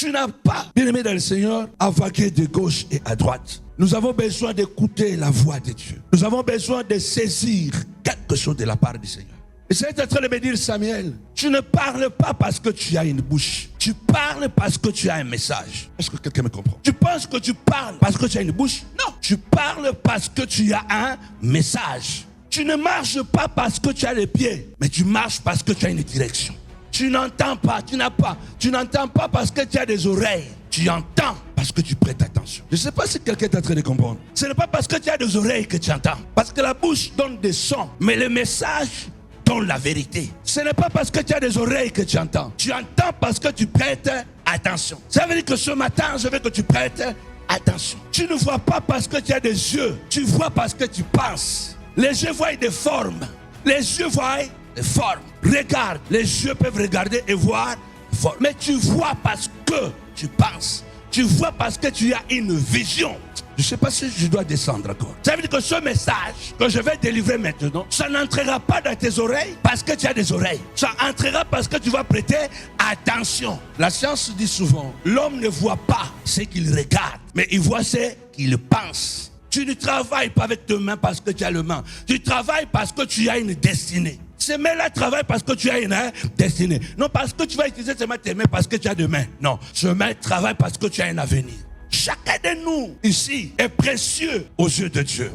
Tu n'as pas, bien-aimé dans le Seigneur, à vaguer de gauche et à droite. Nous avons besoin d'écouter la voix de Dieu. Nous avons besoin de saisir quelque chose de la part du Seigneur. Et c'est en train de me dire, Samuel, tu ne parles pas parce que tu as une bouche. Tu parles parce que tu as un message. Est-ce que quelqu'un me comprend? Tu penses que tu parles parce que tu as une bouche? Non. Tu parles parce que tu as un message. Tu ne marches pas parce que tu as les pieds, mais tu marches parce que tu as une direction. Tu n'entends pas, tu n'entends pas parce que tu as des oreilles. Tu entends parce que tu prêtes attention. Je ne sais pas si quelqu'un est en train de comprendre. Ce n'est pas parce que tu as des oreilles que tu entends. Parce que la bouche donne des sons, mais le message donne la vérité. Ce n'est pas parce que tu as des oreilles que tu entends. Tu entends parce que tu prêtes attention. Ça veut dire que ce matin, je veux que tu prêtes attention. Tu ne vois pas parce que tu as des yeux. Tu vois parce que tu penses. Les yeux voient des formes. Les yeux voient des formes. Regarde, les yeux peuvent regarder et voir des formes. Mais tu vois parce que tu penses. Tu vois parce que tu as une vision. Je ne sais pas si je dois descendre encore. Ça veut dire que ce message que je vais délivrer maintenant, ça n'entrera pas dans tes oreilles parce que tu as des oreilles. Ça entrera parce que tu vas prêter attention. La science dit souvent, l'homme ne voit pas ce qu'il regarde, mais il voit ce qu'il pense. Tu ne travailles pas avec tes mains parce que tu as le main. Tu travailles parce que tu as une destinée. Ces mains-là travaillent parce que tu as une destinée. Non parce que tu vas utiliser tes mains parce que tu as des mains. Non, ces mains travaillent parce que tu as un avenir. Chacun de nous ici est précieux aux yeux de Dieu.